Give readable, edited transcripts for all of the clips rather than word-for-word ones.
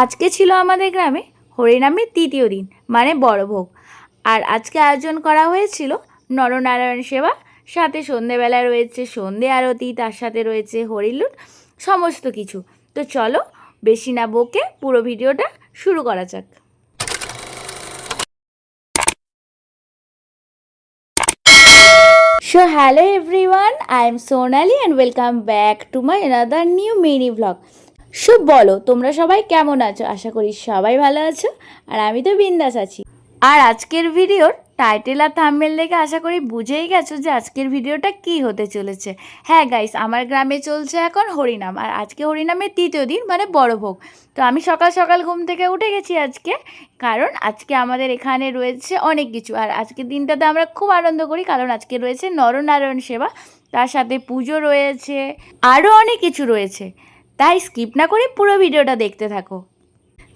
আজকে ছিল আমাদের গ্রামে হরিনামের তৃতীয় দিন মানে বড় ভোগ। আর আজকে আয়োজন করা হয়েছিল নরনারায়ণ সেবা, সাথে সন্ধেবেলা রয়েছে সন্ধে আরতি, তার সাথে রয়েছে হরিলুট, সমস্ত কিছু। তো চলো বেশি না বকে পুরো ভিডিওটা শুরু করা যাক। So hello everyone, I am Sonali and welcome back to my another new mini vlog. So বলো তোমরা সবাই কেমন আছো? আশা করি সবাই ভালো আছো, আর আমি তো বিন্দাস আছি। আর আজকের ভিডিওর টাইটেল আর থাম্বনেল দেখে আশা করি বুঝেই গেছো যে আজকের ভিডিওটা কি হতে চলেছে। হ্যাঁ গাইস, আমার গ্রামে চলছে এখন হরিনাম, আর আজকে হরিনামের তৃতীয় দিন মানে বড় ভোগ। তো আমি সকাল সকাল ঘুম থেকে উঠে গেছি আজকে, কারণ আজকে আমাদের এখানে রয়েছে অনেক কিছু। আর আজকের দিনটাতে আমরা খুব আনন্দ করি, কারণ আজকে রয়েছে নরনারায়ণ সেবা, তার সাথে পুজো রয়েছে, আরও অনেক কিছু রয়েছে। তাই স্কিপ না করে পুরো ভিডিওটা দেখতে থাকো।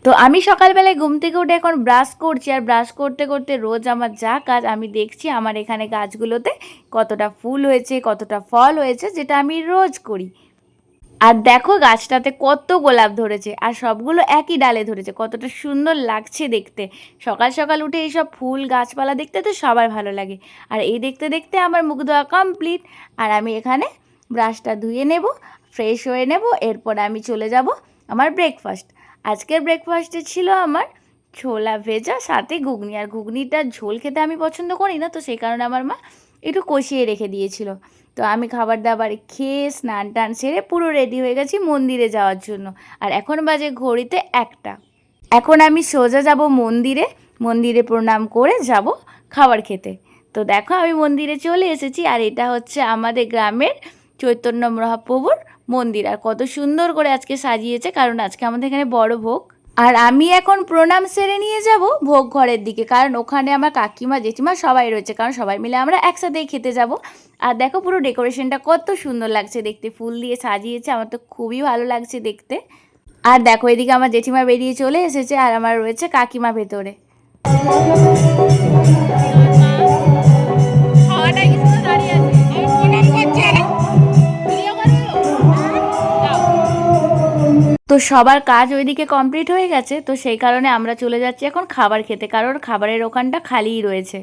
তো আমি সকালবেলায় ঘুম থেকে উঠে এখন ব্রাশ করছি, আর ব্রাশ করতে করতে রোজ আমার যা কাজ আমি দেখছি আমার এখানে গাছগুলোতে কতটা ফুল হয়েছে, কতটা ফল হয়েছে, যেটা আমি রোজ করি। আর দেখো গাছটাতে কত গোলাপ ধরেছে, আর সবগুলো একই ডালে ধরেছে, কতটা সুন্দর লাগছে দেখতে। সকাল সকাল উঠে এইসব ফুল গাছপালা দেখতে তো সবার ভালো লাগে। আর এই দেখতে দেখতে আমার মুখ ধোয়া কমপ্লিট, আর আমি এখানে ব্রাশটা ধুয়ে নেব, ফ্রেশ হয়ে নেব, এরপর আমি চলে যাব আমার ব্রেকফাস্ট। আজকের ব্রেকফাস্টে ছিল আমার ছোলা ভেজা, সাথে ঘুগনি। আর ঘুগনিটার ঝোল খেতে আমি পছন্দ করি না, তো সেই কারণে আমার মা একটু কষিয়ে রেখে দিয়েছিল। তো আমি খাবার দাবার খেয়ে স্নান টান সেরে পুরো রেডি হয়ে গেছি মন্দিরে যাওয়ার জন্য। আর এখন বাজে ঘড়িতে 1টা। এখন আমি সোজা যাব মন্দিরে, মন্দিরে প্রণাম করে যাব খাবার খেতে। তো দেখো আমি মন্দিরে চলে এসেছি, আর এটা হচ্ছে আমাদের গ্রামের চৈতন্য মহাপ্রভুর মন্দির। আর কত সুন্দর করে আজকে সাজিয়েছে, কারণ আজকে আমাদের এখানে বড় ভোগ। আর আমি এখন প্রণাম সেরে নিয়ে যাব ভোগ ঘরের দিকে, কারণ ওখানে আমার কাকিমা জেঠিমা সবাই রয়েছে, কারণ সবাই মিলে আমরা একসাথেই খেতে যাব। আর দেখো পুরো ডেকোরেশনটা কত সুন্দর লাগছে দেখতে, ফুল দিয়ে সাজিয়েছে, আমার তো খুবই ভালো লাগছে দেখতে। আর দেখো এদিকে আমার জেঠিমা বেরিয়ে চলে এসেছে, আর আমার রয়েছে কাকিমা ভেতরে। তো সবার কাজ ওইদিকে কমপ্লিট হয়ে গেছে, তো সেই কারণে আমরা চলে যাচ্ছি এখন খাবার খেতে, কারণ খাবারের ওখানটা খালিই রয়েছে।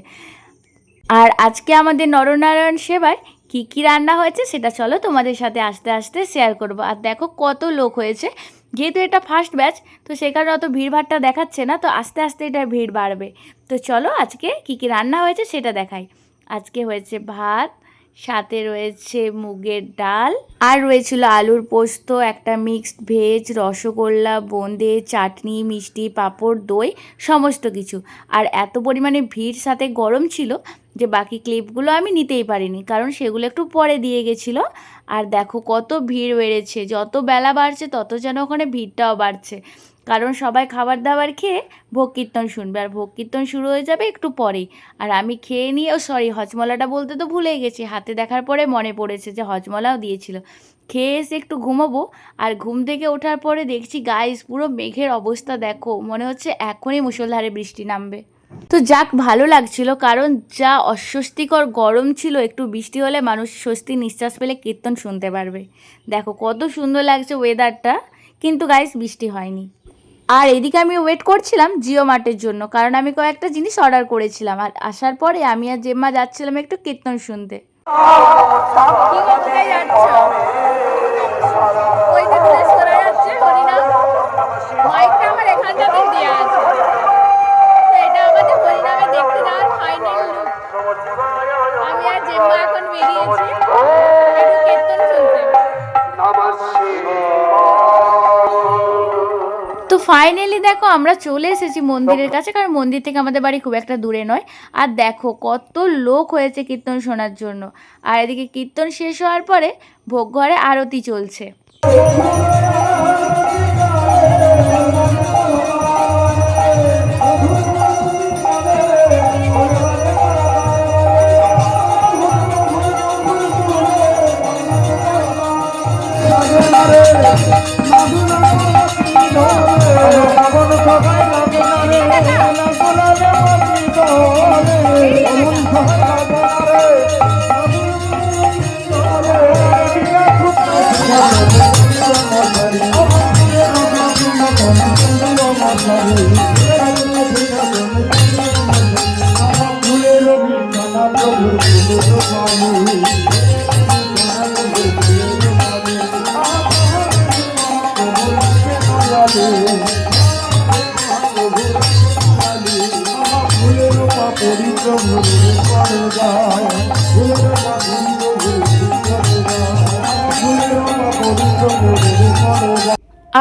আর আজকে আমাদের নরনারায়ণ সেবায় কি কি রান্না হয়েছে সেটা চলো তোমাদের সাথে আস্তে আস্তে শেয়ার করব। আর দেখো কত লোক হয়েছে, যেহেতু এটা ফার্স্ট ব্যাচ, তো সেই কারণে অত ভিড়ভাড়টা দেখাচ্ছে না, তো আস্তে আস্তে এটা ভিড় বাড়বে। তো চলো আজকে কি কি রান্না হয়েছে সেটা দেখাই। আজকে হয়েছে ভাত, সাথে রয়েছে মুগের ডাল, আর রয়েছিল আলুর পোস্ত, একটা মিক্সড ভেজ, রসগোল্লা, বোঁদে, চাটনি, মিষ্টি, পাঁপড়, দই, সমস্ত কিছু। আর এত পরিমাণে ভিড় সাথে গরম ছিল যে বাকি ক্লিপগুলো আমি নিতেই পারিনি, কারণ সেগুলো একটু পরে দিয়ে গেছিলো। আর দেখো কত ভিড় বেড়েছে, যত বেলা বাড়ছে তত যেন ওখানে ভিড়টাও বাড়ছে, কারণ সবাই খাবার দাবার খেয়ে ভোগ কীর্তন শুনবে, আর ভোগ কীর্তন শুরু হয়ে যাবে একটু পরেই। আর আমি খেয়ে নিয়েও হজমলাটা বলতে তো ভুলেই গেছি, হাতে দেখার পরে মনে পড়েছে যে হজমলাও দিয়েছিল। খেয়ে এসে একটু ঘুমোবো, আর ঘুম থেকে ওঠার পরে দেখছি গাইস পুরো মেঘের অবস্থা দেখো, মনে হচ্ছে এখনই মুষলধারে বৃষ্টি নামবে। তো যাক ভালো লাগছিল, কারণ যা অস্বস্তিকর গরম ছিল, একটু বৃষ্টি হলে মানুষ স্বস্তি নিঃশ্বাস পেলে কীর্তন শুনতে পারবে। দেখো কত সুন্দর লাগছে ওয়েদারটা, কিন্তু গাইস বৃষ্টি হয়নি। আর এদিকে আমি ওয়েট করছিলাম জিও মার্টের জন্য, কারণ আমি কয়েকটা জিনিস অর্ডার করেছিলাম। আর আসার পরে আমি আর জেম্মা যাচ্ছিলাম একটু কীর্তন শুনতে। আমি আর জেম্মা এখন বেরিয়েছি কীর্তন শুনতে। তো ফাইনালি দেখো আমরা চলে এসেছি মন্দিরের কাছে, কারণ মন্দির থেকে আমাদের বাড়ি খুব একটা দূরে নয়। আর দেখো কত লোক হয়েছে কীর্তন শোনার জন্য। আর এদিকে কীর্তন শেষ হওয়ার পরে ভোগ ঘরে আরতি চলছে।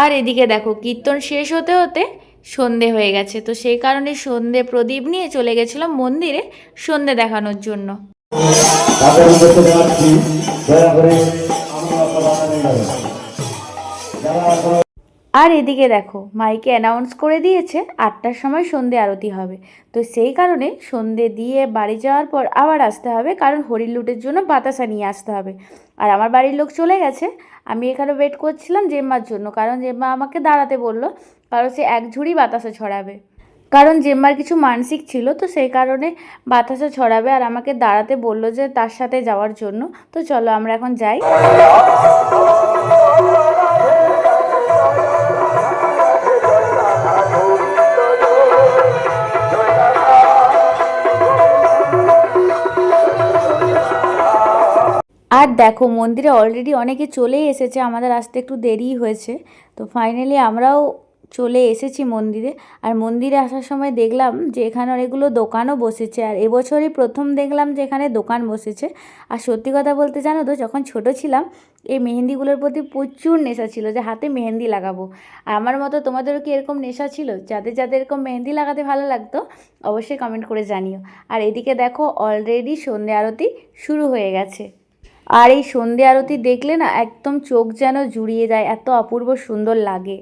আর এদিকে দেখো কীর্তন শেষ হতে হতে সন্ধে হয়ে গেছে, তো সেই কারণে সন্ধে প্রদীপ নিয়ে চলে গেছিলাম মন্দিরে সন্ধে দেখানোর জন্য। আর এদিকে দেখো মাইকে অ্যানাউন্স করে দিয়েছে 8টার সময় সন্ধে আরতি হবে, তো সেই কারণে সন্ধে দিয়ে বাড়ি যাওয়ার পর আবার আসতে হবে, কারণ হরির লুটের জন্য বাতাসা নিয়ে আসতে হবে। আর আমার বাড়ির লোক চলে গেছে, আমি এখানে ওয়েট করছিলাম জেম্মার জন্য, কারণ জেম্মা আমাকে দাঁড়াতে বললো, কারণ সে এক ঝুড়ি বাতাসা ছড়াবে, কারণ জেম্মার কিছু মানসিক ছিল, তো সেই কারণে বাতাসা ছড়াবে আর আমাকে দাঁড়াতে বললো যে তার সাথে যাওয়ার জন্য। তো চলো আমরা এখন যাই। আর দেখো মন্দিরে অলরেডি অনেকে চলেই এসেছে, আমাদের আসতে একটু দেরিই হয়েছে, তো ফাইনালি আমরাও চলে এসেছি মন্দিরে। আর মন্দিরে আসার সময় দেখলাম যে এখানে অনেকগুলো দোকানও বসেছে, আর এবছরই প্রথম দেখলাম যে এখানে দোকান বসেছে। আর সত্যি কথা বলতে জানো তো, যখন ছোট ছিলাম এই মেহেন্দিগুলোর প্রতি প্রচুর নেশা ছিল, যে হাতে মেহেন্দি লাগাবো। আর আমার মতো তোমাদেরও কি এরকম নেশা ছিল? যাদের যাদের এরকম মেহেন্দি লাগাতে ভালো লাগতো অবশ্যই কমেন্ট করে জানিও। আর এদিকে দেখো অলরেডি সন্ধ্যে আরতি শুরু হয়ে গেছে। আর এই সন্ধ্যে আরতি দেখলে না একদম চোখ যেন জুড়িয়ে যায়, এত অপূর্ব সুন্দর লাগে।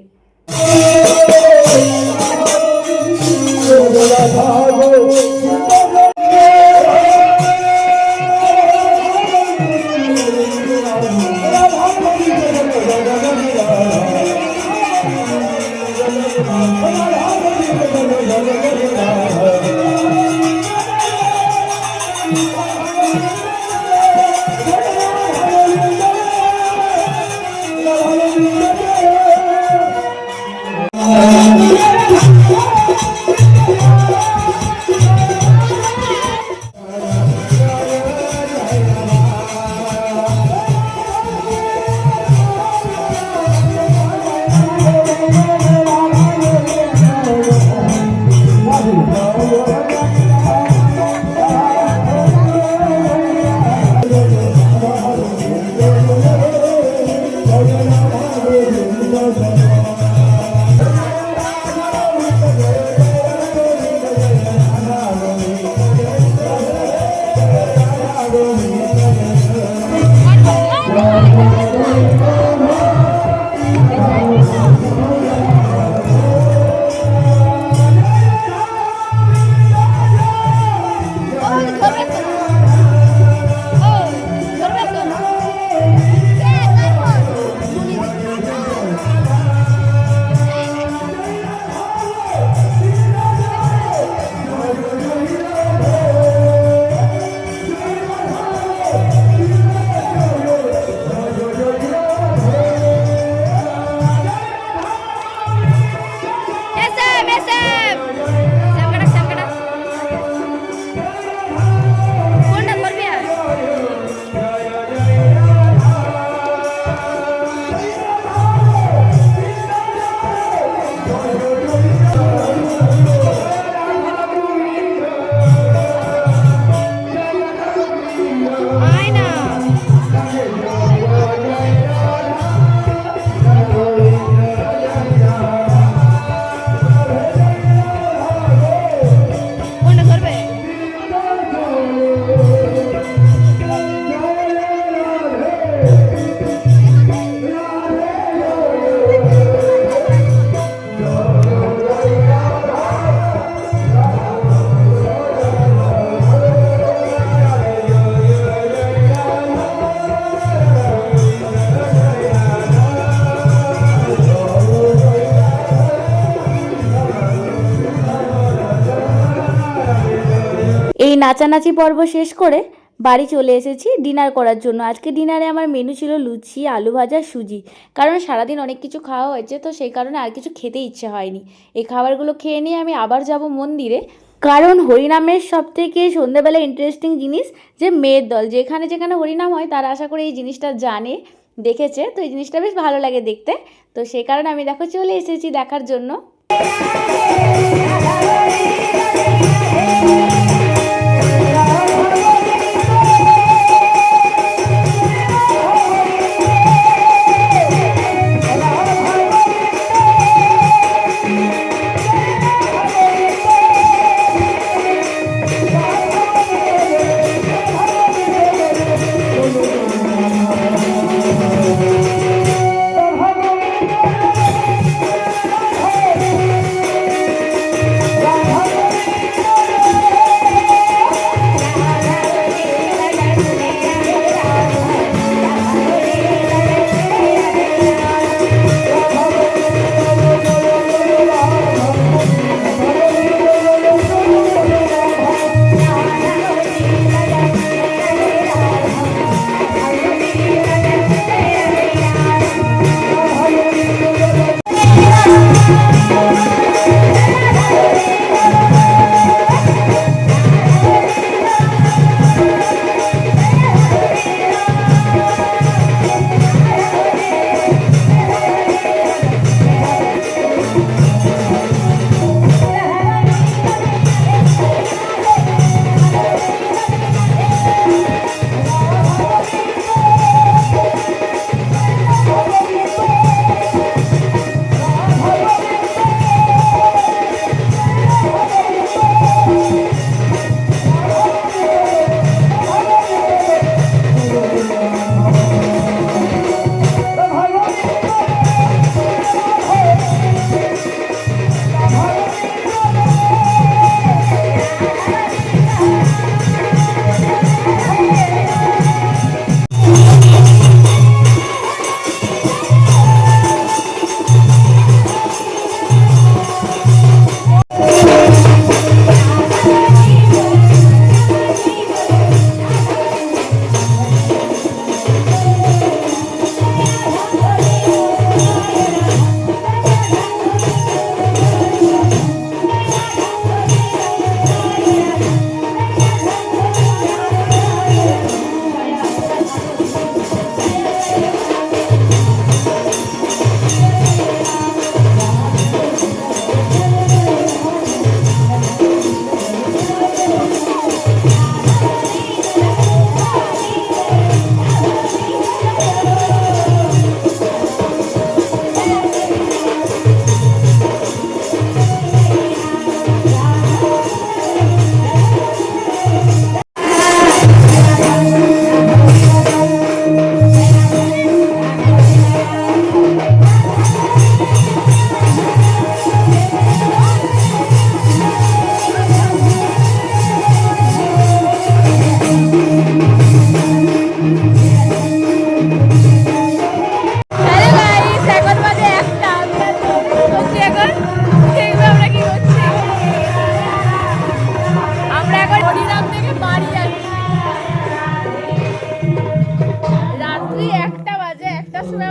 এই নাচানাচি পর্ব শেষ করে বাড়ি চলে এসেছি ডিনার করার জন্য। আজকে ডিনারে আমার মেনু ছিল লুচি, আলু ভাজা, সুজি। কারণ সারাদিন অনেক কিছু খাওয়া হয়েছে, তো সেই কারণে আর কিছু খেতে ইচ্ছে হয়নি। এই খাবারগুলো খেয়ে নিয়ে আমি আবার যাব মন্দিরে। কারণ হরিনামের সবথেকে সন্ধ্যেবেলা ইন্টারেস্টিং জিনিস যে মেয়ের দল, যেখানে যেখানে হরিনাম হয় তারা আশা করি এই জিনিসটা জানে, দেখেছে, তো এই জিনিসটা বেশ ভালো লাগে দেখতে। তো সেই কারণে আমি দেখো চলে এসেছি দেখার জন্য।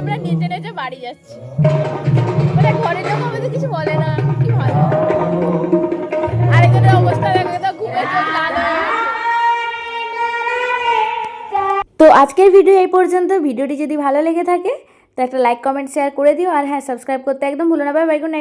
আমরা নেচে নেচে বাড়ি যাচ্ছি, মানে ঘরে যখন আমাদের কিছু বলে না, কি ভালো। আরেকজনের অবস্থা দেখো, তো ঘুমে চোখ লাল হয়ে গেছে। তো আজকের ভিডিও এই পর্যন্ত। ভিডিওটি যদি ভালো লেগে থাকে তো একটা লাইক, কমেন্ট, শেয়ার করে দিও। আর হ্যাঁ, সাবস্ক্রাইব করতে একদম ভুলো না। Bye bye, good night.